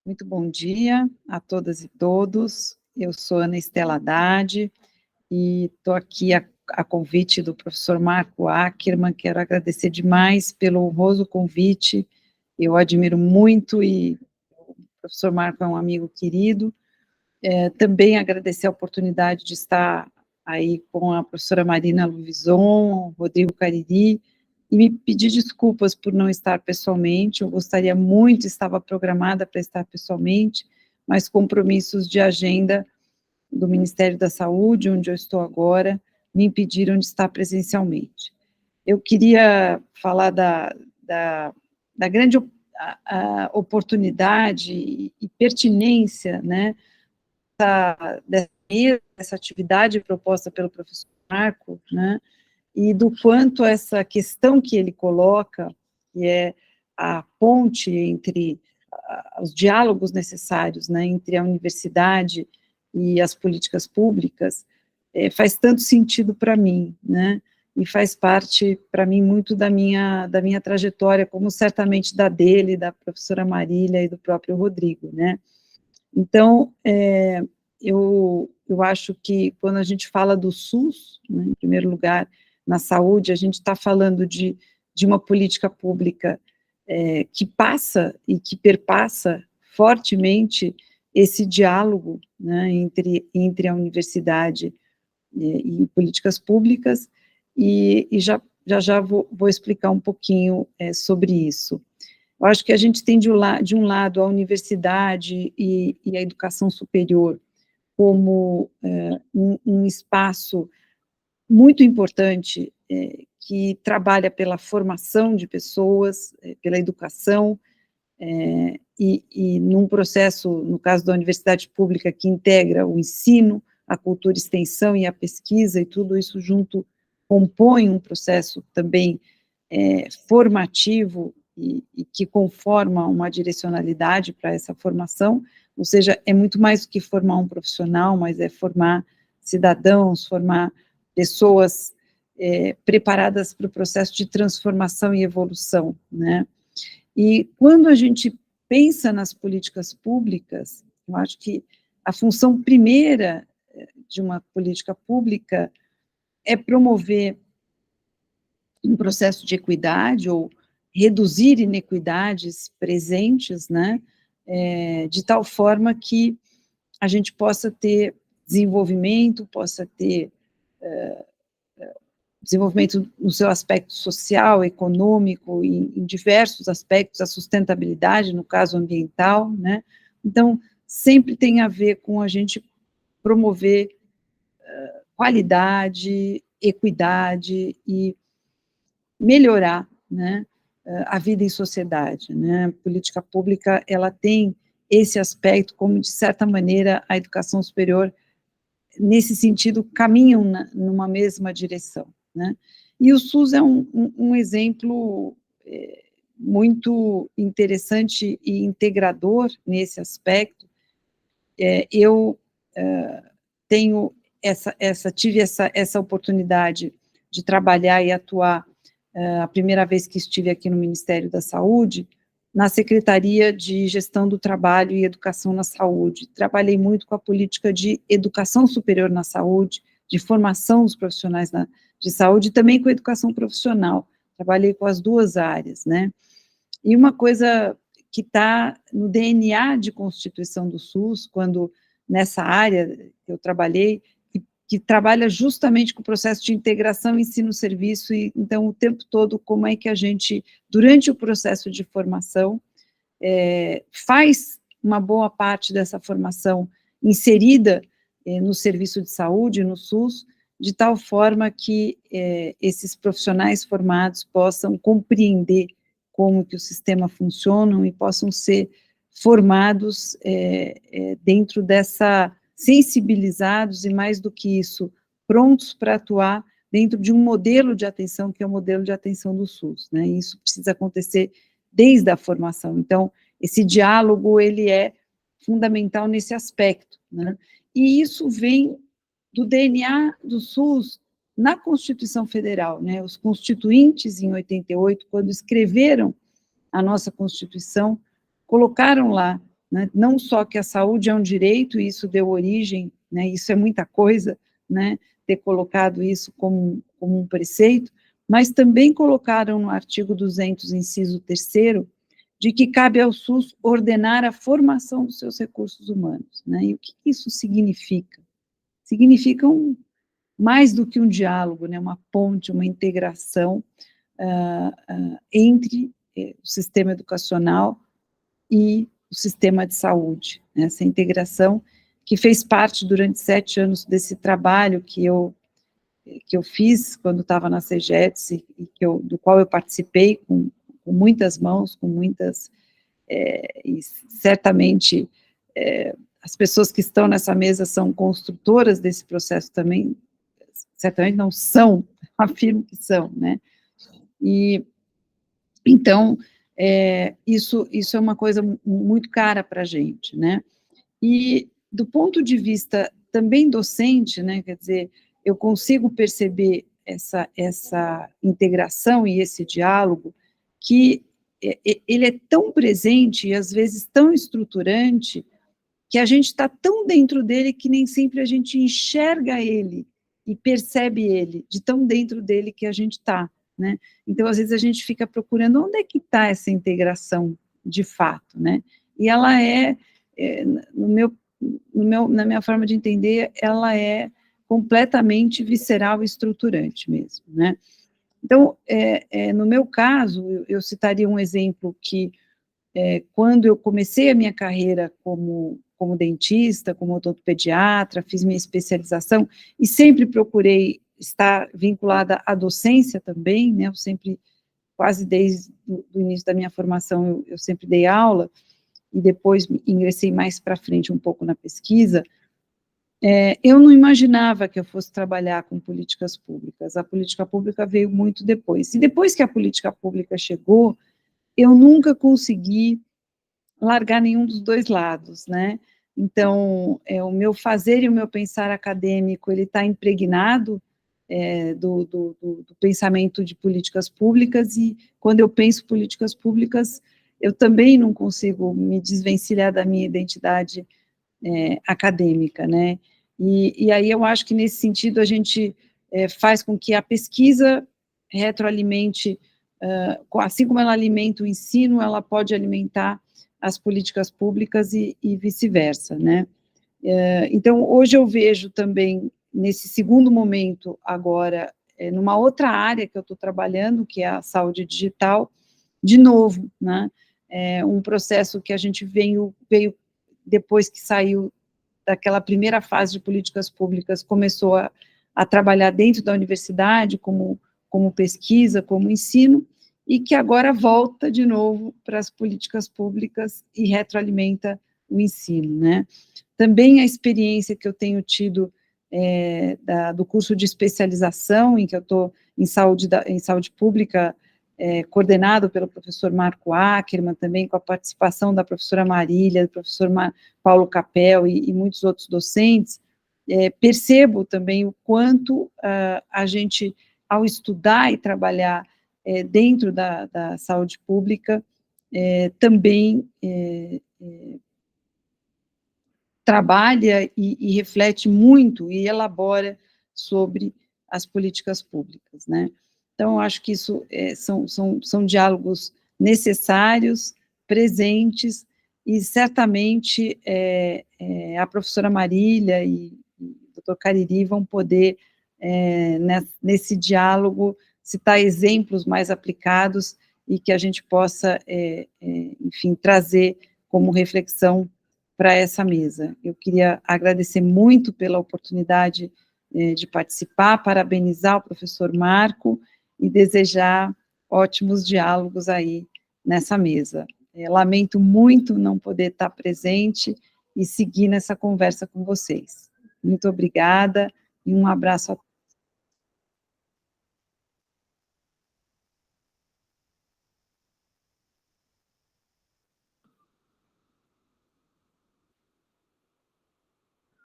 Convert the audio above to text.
Muito bom dia a todas e todos. Eu sou Ana Estela Haddad e estou aqui a convite do professor Marco Ackermann. Quero agradecer demais pelo honroso convite. Eu admiro muito e o professor Marco é um amigo querido. Também agradecer a oportunidade de estar aí com a professora Marina Luvison, Rodrigo Cariri, e me pedir desculpas por não estar pessoalmente. Eu gostaria muito, estava programada para estar pessoalmente, mas compromissos de agenda do Ministério da Saúde, onde eu estou agora, me impediram de estar presencialmente. Eu queria falar da grande a oportunidade e pertinência, né, dessa atividade proposta pelo professor Marco, né, e do quanto essa questão que ele coloca, que é a ponte entre os diálogos necessários, né, entre a universidade e as políticas públicas, faz tanto sentido para mim, né, e faz parte, para mim, muito da minha trajetória, como certamente da dele, da professora Marília e do próprio Rodrigo, né. Então, eu acho que quando a gente fala do SUS, né, em primeiro lugar, na saúde, a gente está falando de uma política pública que passa e que perpassa fortemente esse diálogo, né, entre a universidade e políticas públicas, e já vou explicar um pouquinho sobre isso. Eu acho que a gente tem de um lado a universidade e a educação superior como um espaço muito importante que trabalha pela formação de pessoas, pela educação, e num processo, no caso da universidade pública, que integra o ensino, a cultura, extensão e a pesquisa, e tudo isso junto compõe um processo também formativo e que conforma uma direcionalidade para essa formação, ou seja, é muito mais do que formar um profissional, mas é formar cidadãos, formar pessoas preparadas para o processo de transformação e evolução, né? E quando a gente pensa nas políticas públicas, eu acho que a função primeira de uma política pública é promover um processo de equidade ou reduzir inequidades presentes, né, de tal forma que a gente possa ter desenvolvimento, possa ter desenvolvimento no seu aspecto social, econômico, em diversos aspectos, a sustentabilidade, no caso ambiental, né, então, sempre tem a ver com a gente promover qualidade, equidade e melhorar, né, a vida em sociedade, né, a política pública, ela tem esse aspecto, como, de certa maneira, a educação superior, nesse sentido, caminham numa mesma direção, né, e o SUS é um exemplo muito interessante e integrador nesse aspecto. Eu tenho tive essa oportunidade de trabalhar e atuar a primeira vez que estive aqui no Ministério da Saúde, na Secretaria de Gestão do Trabalho e Educação na Saúde. Trabalhei muito com a política de educação superior na saúde, de formação dos profissionais de saúde, e também com a educação profissional. Trabalhei com as duas áreas, né? E uma coisa que está no DNA de constituição do SUS, quando nessa área que eu trabalhei, que trabalha justamente com o processo de integração ensino-serviço, e então o tempo todo como é que a gente, durante o processo de formação, faz uma boa parte dessa formação inserida no serviço de saúde, no SUS, de tal forma que esses profissionais formados possam compreender como que o sistema funciona e possam ser formados dentro dessa, sensibilizados e, mais do que isso, prontos para atuar dentro de um modelo de atenção, que é o modelo de atenção do SUS, né, e isso precisa acontecer desde a formação. Então, esse diálogo, ele é fundamental nesse aspecto, né, e isso vem do DNA do SUS na Constituição Federal, né, os constituintes, em 88, quando escreveram a nossa Constituição, colocaram lá né, não só que a saúde é um direito, e isso deu origem, né, isso é muita coisa, né, ter colocado isso como um preceito, mas também colocaram no artigo 200, inciso 3º, de que cabe ao SUS ordenar a formação dos seus recursos humanos, né, e o que isso significa? Significa mais do que um diálogo, né, uma ponte, uma integração entre o sistema educacional e o sistema de saúde, né, essa integração que fez parte durante 7 anos desse trabalho que eu fiz quando estava na CEGEDS e do qual eu participei com muitas mãos, com muitas, e certamente as pessoas que estão nessa mesa são construtoras desse processo também, certamente não são, afirmo que são, né, e então, isso é uma coisa muito cara para a gente, né, e do ponto de vista também docente, né, quer dizer, eu consigo perceber essa integração e esse diálogo, que ele é tão presente e às vezes tão estruturante, que a gente está tão dentro dele que nem sempre a gente enxerga ele e percebe ele, de tão dentro dele que a gente está, né? Então, às vezes, a gente fica procurando onde é que está essa integração de fato, né? E ela na minha forma de entender, ela é completamente visceral e estruturante mesmo, né? Então, no meu caso, eu citaria um exemplo que, quando eu comecei a minha carreira como dentista, como odontopediatra, fiz minha especialização, e sempre procurei estar vinculada à docência também, né, eu sempre, quase desde o início da minha formação, eu sempre dei aula, e depois ingressei mais para frente um pouco na pesquisa, eu não imaginava que eu fosse trabalhar com políticas públicas, a política pública veio muito depois, e depois que a política pública chegou, eu nunca consegui largar nenhum dos dois lados, né, então, o meu fazer e o meu pensar acadêmico, ele está impregnado do pensamento de políticas públicas, e quando eu penso políticas públicas, eu também não consigo me desvencilhar da minha identidade acadêmica, né, e aí eu acho que nesse sentido a gente faz com que a pesquisa retroalimente, assim como ela alimenta o ensino, ela pode alimentar as políticas públicas e vice-versa, né. Então, hoje eu vejo também, nesse segundo momento agora, numa outra área que eu estou trabalhando, que é a saúde digital, de novo, né, um processo que a gente veio depois que saiu daquela primeira fase de políticas públicas, começou a trabalhar dentro da universidade, como pesquisa, como ensino, e que agora volta de novo para as políticas públicas e retroalimenta o ensino, né. Também a experiência que eu tenho tido do curso de especialização, em que eu estou em saúde pública, coordenado pelo professor Marco Ackerman, também com a participação da professora Marília, do professor Paulo Capel e muitos outros docentes, percebo também o quanto a gente, ao estudar e trabalhar dentro da saúde pública, também trabalha e reflete muito e elabora sobre as políticas públicas, né. Então, eu acho que isso são diálogos necessários, presentes, e certamente a professora Marília e o doutor Cariri vão poder, nesse diálogo, citar exemplos mais aplicados e que a gente possa, enfim, trazer como reflexão para essa mesa. Eu queria agradecer muito pela oportunidade de participar, parabenizar o professor Marco e desejar ótimos diálogos aí nessa mesa. Lamento muito não poder estar presente e seguir nessa conversa com vocês. Muito obrigada e um abraço a todos.